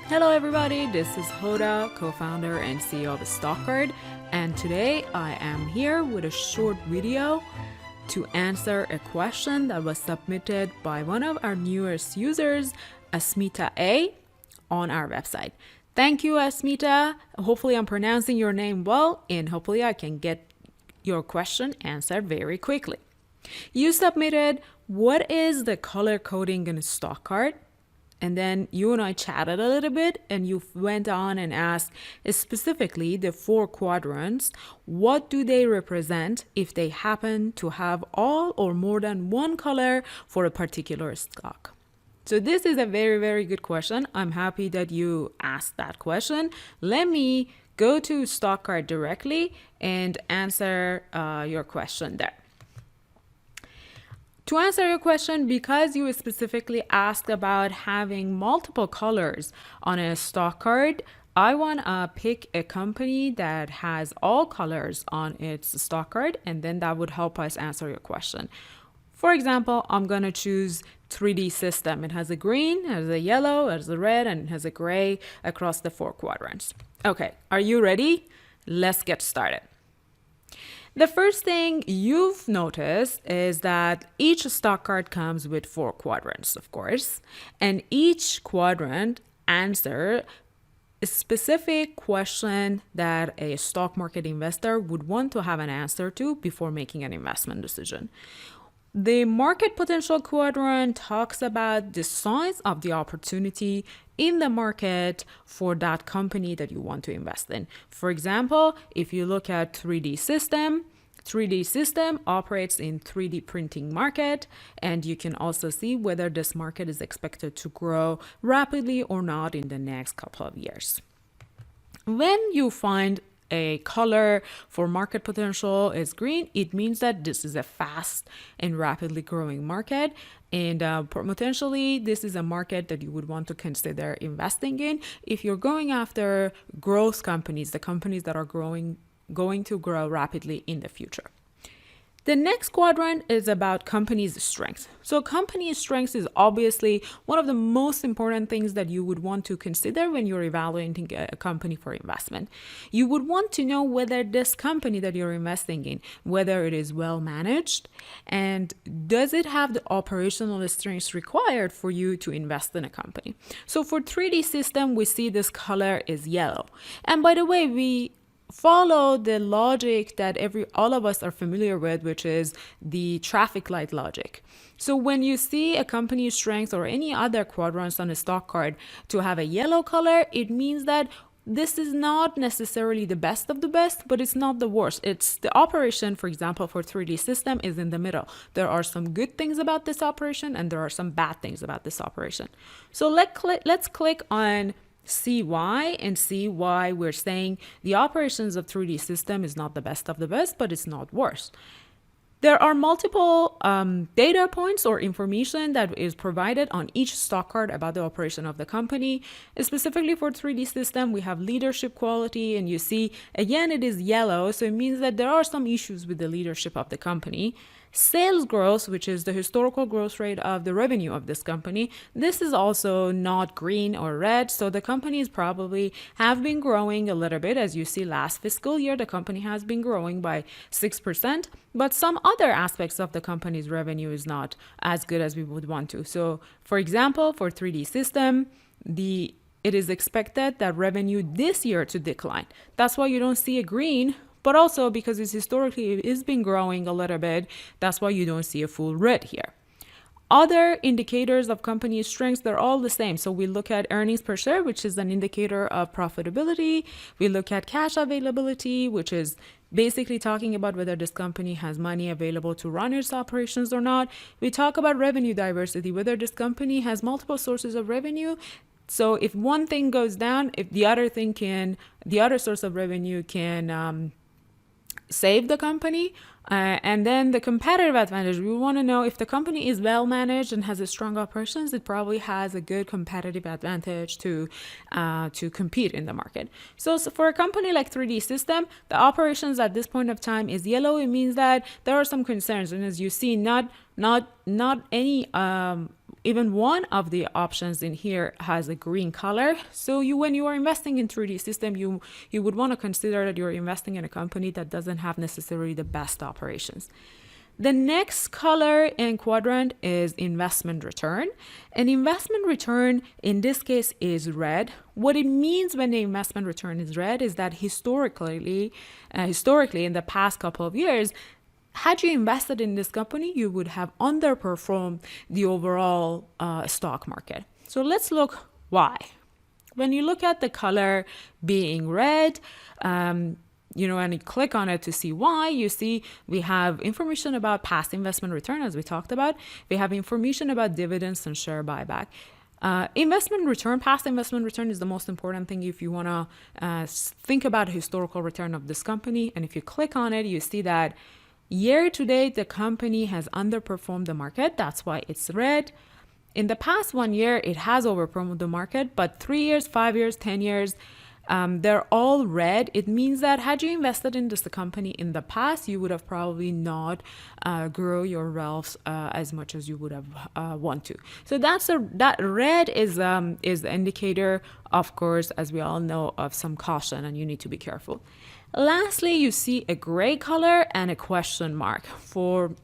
Hello everybody, this is Hoda, co-founder and CEO of StockCard, and today I am here with a short video to answer a question that was submitted by one of our newest users, Asmita A, on our website. Thank you, Asmita. Hopefully I'm pronouncing your name well, and hopefully I can get your question answered very quickly. You submitted, what is the color coding in StockCard? And then you and I chatted a little bit, and you went on and asked specifically the 4 quadrants, what do they represent if they happen to have all or more than one color for a particular stock? So this is a very, very good question. I'm happy that you asked that question. Let me go to StockCard directly and answer your question there. To answer your question, because you specifically asked about having multiple colors on a stock card, I want to pick a company that has all colors on its stock card, and then that would help us answer your question. For example, I'm going to choose 3D System. It has a green, it has a yellow, it has a red, and it has a gray across the 4 quadrants. Okay, are you ready? Let's get started. The first thing you've noticed is that each stock card comes with 4 quadrants, of course, and each quadrant answers a specific question that a stock market investor would want to have an answer to before making an investment decision. The market potential quadrant talks about the size of the opportunity in the market for that company that you want to invest in. For example, if you look at 3D System operates in 3D printing market, and you can also see whether this market is expected to grow rapidly or not in the next couple of years. When you find a color for market potential is green, it means that this is a fast and rapidly growing market, and potentially this is a market that you would want to consider investing in if you're going after growth companies, the companies that are going to grow rapidly in the future. The next quadrant is about company's strength. So company's strength is obviously one of the most important things that you would want to consider when you're evaluating a company for investment. You would want to know whether this company that you're investing in, whether it is well managed, and does it have the operational strengths required for you to invest in a company. So for 3D System, we see this color is yellow. And by the way, we follow the logic that all of us are familiar with, which is the traffic light logic. So when you see a company's strength or any other quadrants on a stock card to have a yellow color, it means that this is not necessarily the best of the best, but it's not the worst. It's the operation, for example, for 3D System is in the middle. There are some good things about this operation and there are some bad things about this operation. So let's click on CY and see why we're saying the operations of 3D System is not the best of the best, but it's not worse. There are multiple data points or information that is provided on each stock card about the operation of the company. Specifically for 3D System, we have leadership quality, and you see, again, it is yellow, so it means that there are some issues with the leadership of the company. Sales growth, which is the historical growth rate of the revenue of this company, this is also not green or red, so the companies probably have been growing a little bit. As you see, last fiscal year, the company has been growing by 6%, but some other aspects of the company's revenue is not as good as we would want to. So, for example, for 3D System, it is expected that revenue this year to decline. That's why you don't see a green, but also because it's been growing a little bit, that's why you don't see a full red here. Other indicators of company strengths, they're all the same. So we look at earnings per share, which is an indicator of profitability. We look at cash availability, which is basically talking about whether this company has money available to run its operations or not. We talk about revenue diversity, whether this company has multiple sources of revenue. So if one thing goes down, if the other source of revenue can save the company. And then the competitive advantage, we want to know if the company is well managed and has a strong operations, it probably has a good competitive advantage to compete in the market. So for a company like 3D System, the operations at this point of time is yellow. It means that there are some concerns, and as you see, not any even one of the options in here has a green color. So when you are investing in 3D system, you would want to consider that you're investing in a company that doesn't have necessarily the best operations. The next color in quadrant is investment return. An investment return in this case is red. What it means when the investment return is red is that historically in the past couple of years, had you invested in this company, you would have underperformed the overall stock market. So let's look why. When you look at the color being red, and you click on it to see why, you see we have information about past investment return, as we talked about. We have information about dividends and share buyback. Investment return, past investment return is the most important thing if you want to think about historical return of this company. And if you click on it, you see that year to date, the company has underperformed the market. That's why it's red. In the past 1 year, it has overperformed the market, but 3 years, 5 years, 10 years, they're all red. It means that had you invested in this company in the past, you would have probably not grow your wealth as much as you would have want to. So that red is the indicator, of course, as we all know, of some caution, and you need to be careful. Lastly, you see a gray color and a question mark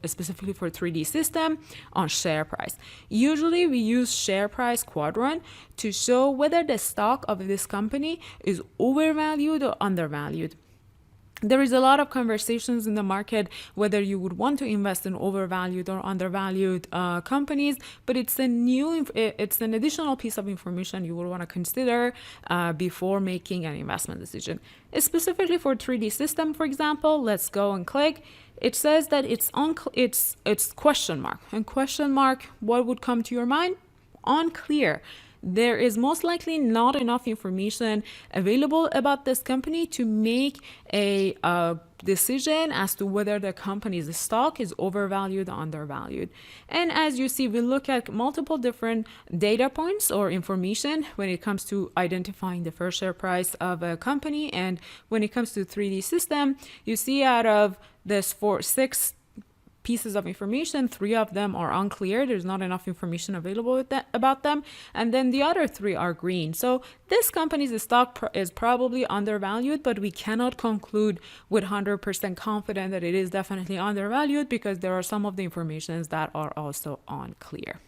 specifically for 3D system on share price. Usually we use share price quadrant to show whether the stock of this company is overvalued or undervalued. There is a lot of conversations in the market whether you would want to invest in overvalued or undervalued companies, but it's an additional piece of information you would want to consider before making an investment decision. Specifically for 3D system, for example, let's go and click. It says that it's question mark. And question mark, what would come to your mind? Unclear. There is most likely not enough information available about this company to make a decision as to whether the company's stock is overvalued or undervalued. And as you see, we look at multiple different data points or information when it comes to identifying the first share price of a company. And when it comes to 3D system, you see out of this 6 pieces of information, 3 of them are unclear. There's not enough information available about them. And then the other 3 are green. So this company's stock is probably undervalued, but we cannot conclude with 100% confident that it is definitely undervalued because there are some of the informations that are also unclear.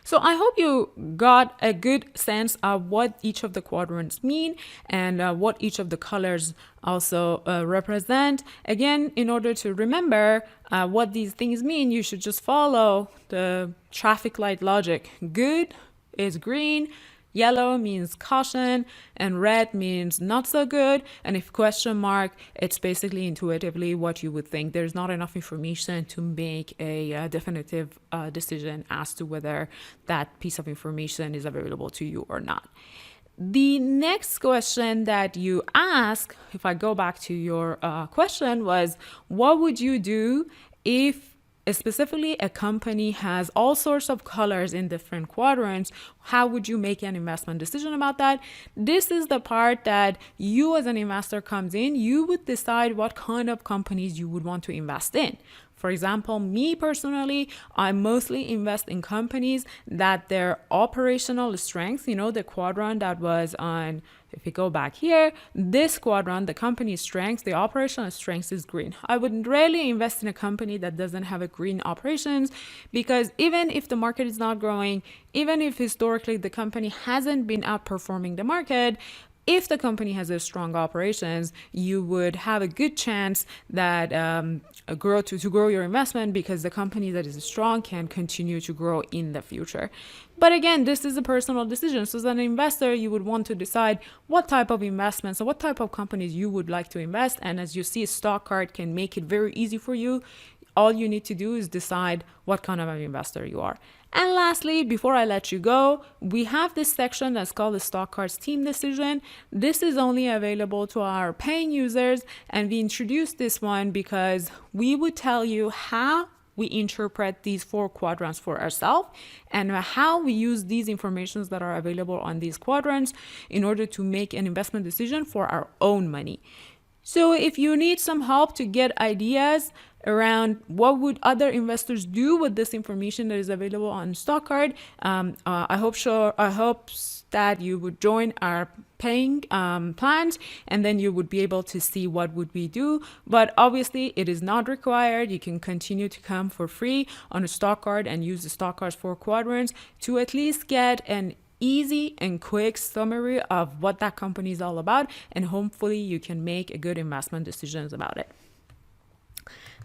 So I hope you got a good sense of what each of the quadrants mean and what each of the colors also represent. Again, in order to remember what these things mean, you should just follow the traffic light logic. Good is green, yellow means caution, and red means not so good. And if question mark, it's basically intuitively what you would think. There's not enough information to make a definitive decision as to whether that piece of information is available to you or not. The next question that you ask, if I go back to your question, was what would you do if specifically a company has all sorts of colors in different quadrants? How would you make an investment decision about that? This is the part that you as an investor comes in. You would decide what kind of companies you would want to invest in. For example, me personally, I mostly invest in companies that their operational strength, the quadrant that was on, if you go back here, this quadrant, the company's strength, the operational strength is green. I would rarely invest in a company that doesn't have a green operations, because even if the market is not growing, even if historically the company hasn't been outperforming the market, if the company has a strong operations, you would have a good chance that to grow your investment, because the company that is strong can continue to grow in the future. But again, this is a personal decision. So as an investor, you would want to decide what type of investments or what type of companies you would like to invest. And as you see, stock card can make it very easy for you. All you need to do is decide what kind of an investor you are. And lastly, before I let you go, we have this section that's called the Stock Cards Team Decision. This is only available to our paying users, and we introduced this one because we would tell you how we interpret these 4 quadrants for ourselves and how we use these informations that are available on these quadrants in order to make an investment decision for our own money. So if you need some help to get ideas around what would other investors do with this information that is available on StockCard. I hope that you would join our paying plans, and then you would be able to see what would we do. But obviously it is not required. You can continue to come for free on a StockCard and use the StockCard's 4 quadrants to at least get an easy and quick summary of what that company is all about, and hopefully you can make a good investment decisions about it.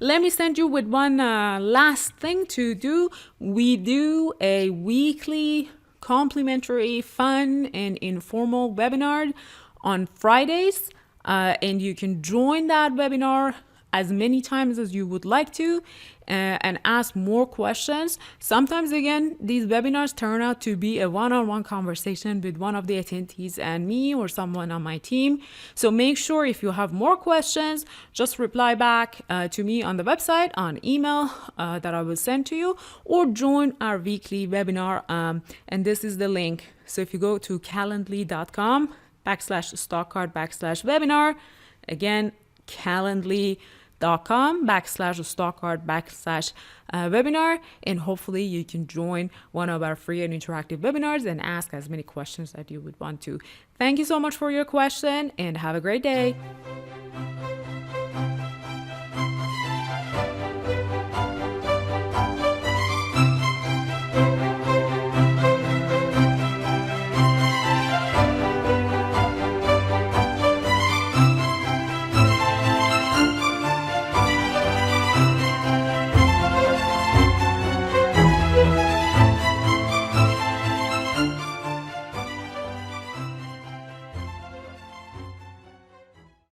Let me send you with one last thing to do. We do a weekly complimentary, fun, and informal webinar on Fridays, and you can join that webinar as many times as you would like to and ask more questions. Sometimes, again, these webinars turn out to be a one-on-one conversation with one of the attendees and me or someone on my team. So make sure if you have more questions, just reply back to me on the website, on email that I will send to you, or join our weekly webinar. And this is the link. So if you go to calendly.com/stockcard/webinar, again, calendly.com/stockcard/webinar, and hopefully you can join one of our free and interactive webinars and ask as many questions that you would want to. Thank you so much for your question, and have a great day.